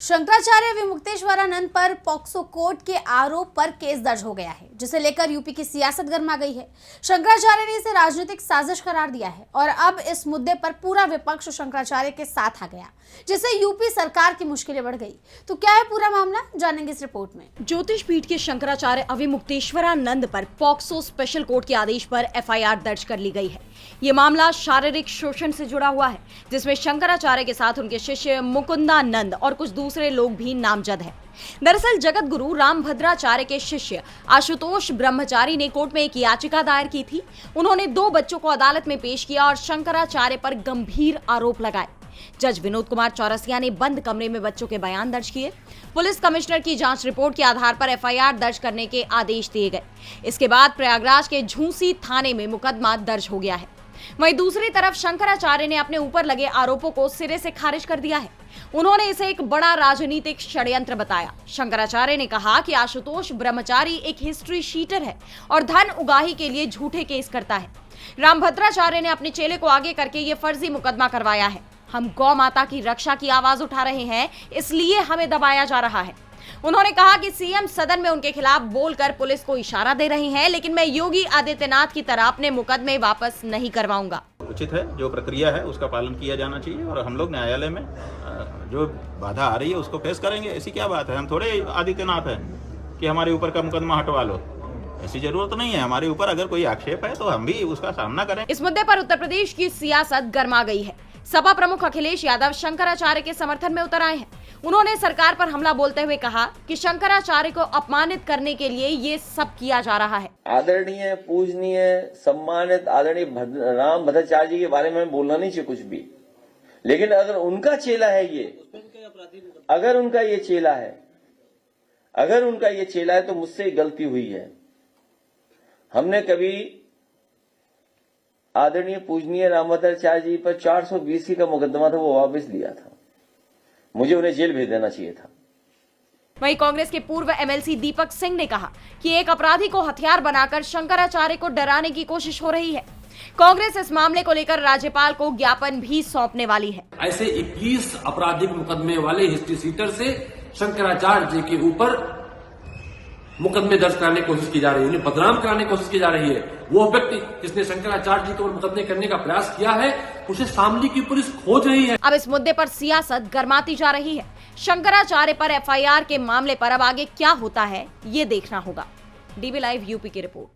शंकराचार्य विमुक्तेश्वरानंद पर POCSO court के आरोप पर केस दर्ज हो गया है, जिसे लेकर यूपी की सियासत गर्मा गई है। शंकराचार्य ने इसे राजनीतिक साजिश करार दिया है और अब इस मुद्दे पर पूरा विपक्ष शंकराचार्य के साथ आ गया, जिससे यूपी सरकार की मुश्किलें बढ़ गई। तो क्या है पूरा मामला, जानेंगे इस रिपोर्ट में। ज्योतिष पीठ के शंकराचार्य अविमुक्तेश्वरानंद पर पॉक्सो स्पेशल कोर्ट के आदेश पर एफआईआर दर्ज कर ली गई है। ये मामला शारीरिक शोषण से जुड़ा हुआ है, जिसमें शंकराचार्य के साथ उनके शिष्य मुकुंदानंद और कुछ दूसरे लोग भी नामजद हैं। दरअसल जगत गुरु रामभद्राचार्य के शिष्य आशुतोष ब्रह्मचारी ने कोर्ट में एक याचिका दायर की थी। उन्होंने 2 बच्चों को अदालत में पेश किया और शंकराचार्य पर गंभीर आरोप लगाए। जज विनोद कुमार चौरसिया ने बंद कमरे में बच्चों के बयान दर्ज किए। पुलिस कमिश्नर की जांच रिपोर्ट के आधार पर एफआईआर दर्ज करने के आदेश दिए गए। इसके बाद प्रयागराज के झूंसी थाने में मुकदमा दर्ज हो गया है। वहीं दूसरी तरफ शंकराचार्य ने अपने ऊपर लगे आरोपों को सिरे से खारिज कर दिया है। उन्होंने इसे एक बड़ा राजनीतिक षड्यंत्र बताया। शंकराचार्य ने कहा कि आशुतोष ब्रह्मचारी एक हिस्ट्री शीटर है और धन उगाही के लिए झूठे केस करता है। रामभद्राचार्य ने अपने चेले को आगे करके ये फर्जी मुकदमा करवाया है। हम गौ माता की रक्षा की आवाज उठा रहे हैं, इसलिए हमें दबाया जा रहा है। उन्होंने कहा कि सीएम सदन में उनके खिलाफ बोलकर पुलिस को इशारा दे रही हैं, लेकिन मैं योगी आदित्यनाथ की तरह अपने मुकदमे वापस नहीं करवाऊंगा। उचित है, जो प्रक्रिया है उसका पालन किया जाना चाहिए और हम लोग न्यायालय में जो बाधा आ रही है उसको फेस करेंगे। ऐसी क्या बात है, हम थोड़े आदित्यनाथ हैं कि हमारे ऊपर का मुकदमा हटवा लो। ऐसी जरूरत नहीं है। हमारे ऊपर अगर कोई आक्षेप है तो हम भी उसका सामना करें। इस मुद्दे पर उत्तर प्रदेश की सियासत गर्मा गई है। सपा प्रमुख अखिलेश यादव शंकराचार्य के समर्थन में उतर आए हैं। उन्होंने सरकार पर हमला बोलते हुए कहा कि शंकराचार्य को अपमानित करने के लिए ये सब किया जा रहा है। आदरणीय, पूजनीय, सम्मानित आदरणीय रामभद्राचार्य जी के बारे में बोलना नहीं चाहिए कुछ भी, लेकिन अगर उनका चेला है ये, अगर उनका ये चेला है तो मुझसे गलती हुई है। हमने कभी आदरणीय पूजनीय रामभद्राचार्य जी पर 420 का मुकदमा था, वो वापस लिया था। मुझे उन्हें जेल भेज देना चाहिए था। वहीं कांग्रेस के पूर्व एमएलसी दीपक सिंह ने कहा कि एक अपराधी को हथियार बनाकर शंकराचार्य को डराने की कोशिश हो रही है। कांग्रेस इस मामले को लेकर राज्यपाल को ज्ञापन भी सौंपने वाली है। ऐसे 21 आपराधिक मुकदमे वाले हिस्ट्री सीटर से शंकराचार्य जी के ऊपर मुकदमे दर्ज कराने की कोशिश की जा रही है, उन्हें बदनाम कराने की कोशिश की जा रही है। वो व्यक्ति जिसने शंकराचार्य जी को मुकदमे करने का प्रयास किया है, उसे शामली की पुलिस खोज रही है। अब इस मुद्दे पर सियासत गर्माती जा रही है। शंकराचार्य पर एफआईआर के मामले पर अब आगे क्या होता है, ये देखना होगा। डीबी लाइव यूपी की रिपोर्ट।